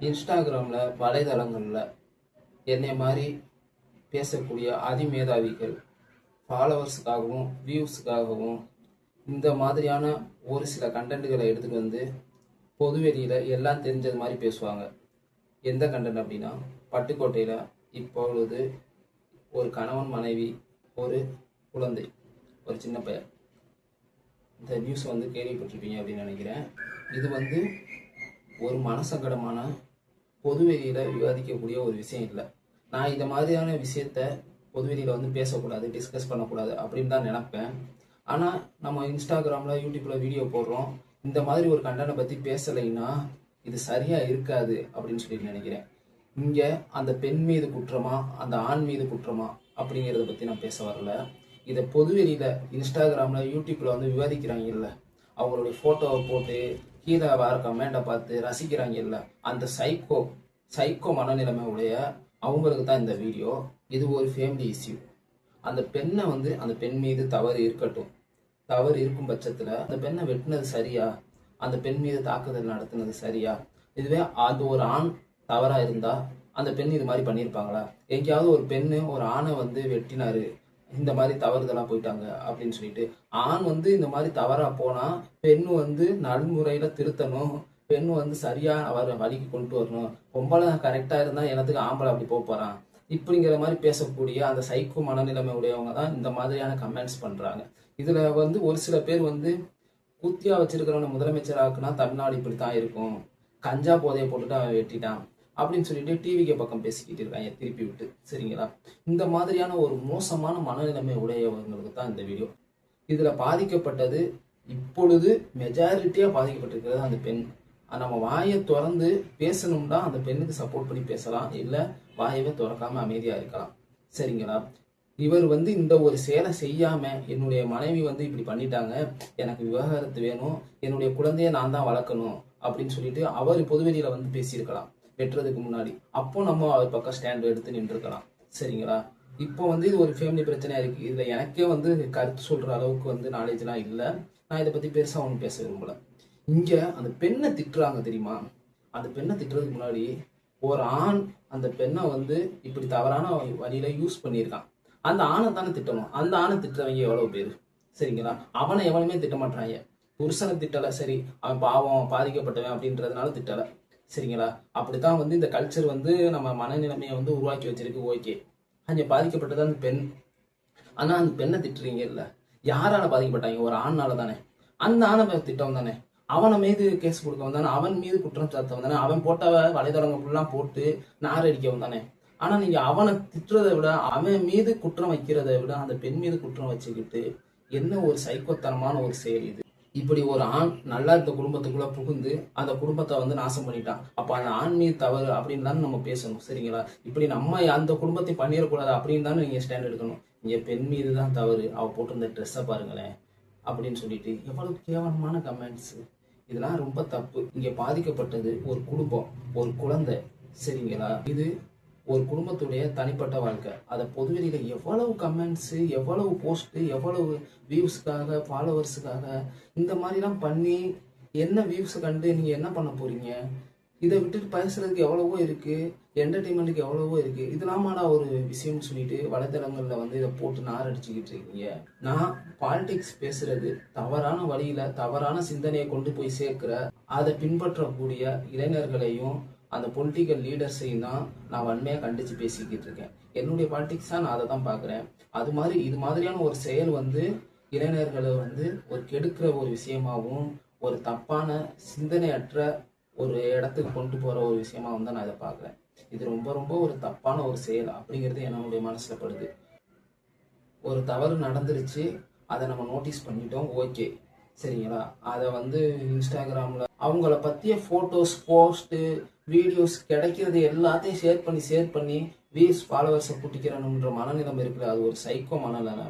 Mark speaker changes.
Speaker 1: இன்ஸ்டாகிராமில் வலைதளங்களில் என்னை மாதிரி பேசக்கூடிய அதிமேதாவிகள் ஃபாலோவர்ஸுக்காகவும் வியூஸுக்காகவும் இந்த மாதிரியான ஒரு சில கண்டென்ட்டுகளை எடுத்துகிட்டு வந்து பொதுவெளியில் எல்லாம் தெரிஞ்சது மாதிரி பேசுவாங்க. எந்த கண்டென்ட் அப்படின்னா, பட்டுக்கோட்டையில் இப்பொழுது ஒரு கணவன் மனைவி ஒரு குழந்தை ஒரு சின்ன பையன், இந்த நியூஸ் வந்து கேள்விப்பட்டிருப்பீங்க அப்படின்னு நினைக்கிறேன். இது ஒரு மனசங்கடமான பொதுவெளியில் விவாதிக்கக்கூடிய ஒரு விஷயம் இல்லை. நான் இந்த மாதிரியான விஷயத்த பொதுவெளியில் பேசக்கூடாது, டிஸ்கஸ் பண்ணக்கூடாது அப்படின்னு தான் நினைப்பேன். ஆனால் நம்ம இன்ஸ்டாகிராமில் யூடியூப்பில் வீடியோ போடுறோம், இந்த மாதிரி ஒரு கண்டனை பற்றி பேசலைன்னா இது சரியாக இருக்காது அப்படின்னு சொல்லிட்டு நினைக்கிறேன். இங்கே அந்த பெண் மீது குற்றமா அந்த ஆண் மீது குற்றமா அப்படிங்கிறத பற்றி நான் பேச வரல. இதை பொதுவெளியில் இன்ஸ்டாகிராமில் யூடியூப்பில் விவாதிக்கிறாங்க இல்லை, அவங்களுடைய ஃபோட்டோவை போட்டு கீழே வர கமெண்ட்டை பார்த்து ரசிக்கிறாங்க இல்லை, அந்த சைக்கோ மனநிலைமை உடைய அவங்களுக்கு தான் இந்த வீடியோ. இது ஒரு ஃபேமிலி இஷ்யூ. அந்த பெண்ணை அந்த பெண் மீது தவறு இருக்கட்டும், தவறு இருக்கும் பட்சத்தில் அந்த பெண்ணை வெட்டினது சரியா, அந்த பெண் மீது தாக்குதல் நடத்துனது சரியா? இதுவே அது ஒரு ஆண் தவறா இருந்தா அந்த பெண் இது மாதிரி பண்ணியிருப்பாங்களா? எங்கேயாவது ஒரு பெண்ணு ஒரு ஆணை வெட்டினாரு, இந்த மாதிரி தவறுதலா போயிட்டாங்க அப்படின்னு சொல்லிட்டு ஆண் இந்த மாதிரி தவறா போனா பெண்ணு நடைமுறையில திருத்தணும், பெண்ணு சரியா அவர் வழிக்கு கொண்டு வரணும். பொம்பளை கரெக்டா இருந்தா எனத்துக்கு ஆம்பளை அப்படி போறான் இப்படிங்கிற மாதிரி பேசக்கூடிய அந்த சைக்கோ மனநிலைமை உடையவங்க தான் இந்த மாதிரியான கமெண்ட்ஸ் பண்றாங்க. இதுல ஒரு சில பேர் குத்தியா வச்சிருக்கிறவன முதலமைச்சராக்குனா தமிழ்நாடு இப்படித்தான் இருக்கும், கஞ்சா போதையை போட்டுட்டு அவன் வெட்டிட்டான் அப்படின்னு சொல்லிட்டு டிவிக்கு பக்கம் பேசிக்கிட்டு இருக்காங்க திருப்பி விட்டு. சரிங்களா? இந்த மாதிரியான ஒரு மோசமான மனநிலைமை உடையவங்களுக்கு தான் இந்த வீடியோ. இதுல பாதிக்கப்பட்டது இப்பொழுது மெஜாரிட்டியா பாதிக்கப்பட்டிருக்கிறது அந்த பெண். நம்ம வாயை திறந்து பேசணும்னா அந்த பெண்ணுக்கு சப்போர்ட் பண்ணி பேசலாம், இல்ல வாயவே திறக்காம அமைதியா இருக்கலாம். சரிங்களா? இவர் இந்த ஒரு செயலை செய்யாம என்னுடைய மனைவி இப்படி பண்ணிட்டாங்க, எனக்கு விவாகரத்து வேணும், என்னுடைய குழந்தைய நான் தான் வளர்க்கணும் அப்படின்னு சொல்லிட்டு அவர் பொதுவெளியில பேசியிருக்கலாம் வெட்டுறதுக்கு முன்னாடி. அப்போ நம்ம அவர் பக்கம் ஸ்டாண்ட் எடுத்து நின்றுருக்கலாம். சரிங்களா? இப்போ இது ஒரு ஃபேமிலி பிரச்சனையா இருக்கு. இதுல எனக்கே கருத்து சொல்ற அளவுக்கு நாலேஜ்லாம் இல்லை. நான் இதை பத்தி பெருசா ஒன்றும் பேச விரும்பல. இங்க அந்த பெண்ணை திட்டுறாங்க தெரியுமா? அந்த பெண்ணை திட்டுறதுக்கு முன்னாடி ஒரு ஆண் அந்த பெண்ணை இப்படி தவறான வழியில யூஸ் பண்ணியிருக்கான். அந்த ஆணை தானே திட்டணும். அந்த ஆணை திட்டுறவங்க எவ்வளவு பேரு? சரிங்களா? அவனை எவனுமே திட்ட மாட்டாங்க. புருஷனை திட்டல, சரி அவன் பாவம் பாதிக்கப்பட்டவன் அப்படின்றதுனால திட்டல. சரிங்களா? அப்படித்தான் இந்த கல்ச்சர் நம்ம மனநிலைமையை உருவாக்கி வச்சிருக்கு. ஓகே, அங்க பாதிக்கப்பட்டது அந்த பெண். ஆனா அந்த பெண்ணை திட்டுறீங்க இல்ல, யாரால பாதிக்கப்பட்டாங்க? ஒரு ஆண்னால தானே. அந்த ஆணை திட்டம் தானே, அவனை மீது கேஸ் கொடுக்க வந்தானே, அவன் மீது குற்றம் சாத்த வந்தானே, அவன் போட்ட வலைதளங்கள் ஃபுல்லாம் போட்டு நாரடிக்க வந்தானே. ஆனா நீங்க அவனை திட்டுறதை விட அவன் மீது குற்றம் வைக்கிறதை விட அந்த பெண் மீது குற்றம் வச்சுக்கிட்டு என்ன ஒரு சைக்கோத்தனமான ஒரு செயல் இது. இப்படி ஒரு ஆண் நல்லா இருந்த குடும்பத்துக்குள்ள புகுந்து அந்த குடும்பத்தை நாசம் பண்ணிட்டான். அப்ப அந்த ஆண் மீது தவறு அப்படின்னு தானே நம்ம பேசணும். சரிங்களா? இப்படி நம்ம அந்த குடும்பத்தை பண்ணிடக்கூடாது அப்படின்னு தானே நீங்க ஸ்டாண்ட் எடுக்கணும். இங்க பெண் மீது தான் தவறு, அவ போட்டிருந்த ட்ரெஸ்ஸை பாருங்களேன் அப்படின்னு சொல்லிட்டு எவ்வளவு கேவலமான கமெண்ட்ஸ். இதெல்லாம் ரொம்ப தப்பு. இங்க பாதிக்கப்பட்டது ஒரு குடும்பம், ஒரு குழந்தை. சரிங்களா? இது ஒரு குடும்பத்துடைய தனிப்பட்ட வாழ்க்கை. அதை பொதுவெளியில எவ்வளவு கமெண்ட்ஸ், எவ்வளவு போஸ்ட், எவ்வளவு வியூஸ்க்காக ஃபாலோவர்ஸுக்காக இந்த மாதிரிலாம் பண்ணி என்ன வியூஸ் கண்டு நீங்க என்ன பண்ண போறீங்க? இதை விட்டுட்டு பேசுறதுக்கு எவ்வளவோ இருக்கு, என்டர்டைன்மெண்ட்டுக்கு எவ்வளவோ இருக்கு. இதெல்லாமாடா ஒரு விஷயம்னு சொல்லிட்டு வலைத்தளங்கள்ல இதை போட்டு நார் அடிச்சுக்கிட்டு இருக்கீங்க. நான் பாலிடிக்ஸ் பேசுறது தவறான வழியில தவறான சிந்தனையை கொண்டு போய் சேர்க்கிற அதை பின்பற்றக்கூடிய இளைஞர்களையும் அந்த பொலிட்டிக்கல் லீடர்ஸையும் தான் நான் வன்மையா கண்டிச்சு பேசிக்கிட்டு இருக்கேன். என்னுடைய பாலிடிக்ஸா நான் அதை தான் பாக்குறேன். இது மாதிரியான ஒரு செயல் இளைஞர்களை ஒரு கெடுக்கிற ஒரு விஷயமாகவும் ஒரு தப்பான சிந்தனையற்ற ஒரு இடத்துக்கு கொண்டு போற ஒரு விஷயமாகவும் தான் நான் இதை பாக்குறேன். இது ரொம்ப ரொம்ப ஒரு தப்பான ஒரு செயல் அப்படிங்கிறது என்னுடைய மனசுல படுது. ஒரு தவறு நடந்துருச்சு, அதை நம்ம நோட்டீஸ் பண்ணிட்டோம், ஓகே. சரிங்களா? அதை இன்ஸ்டாகிராம்ல அவங்கள பத்திய போட்டோஸ், போஸ்ட், வீடியோஸ் கிடைக்கிறது எல்லாத்தையும் ஷேர் பண்ணி வியூஸ் ஃபாலோவர்ஸை கூட்டிக்கிறணுன்ற மனநிலைமை இருக்குது. அது ஒரு சைக்கோ மனநிலை.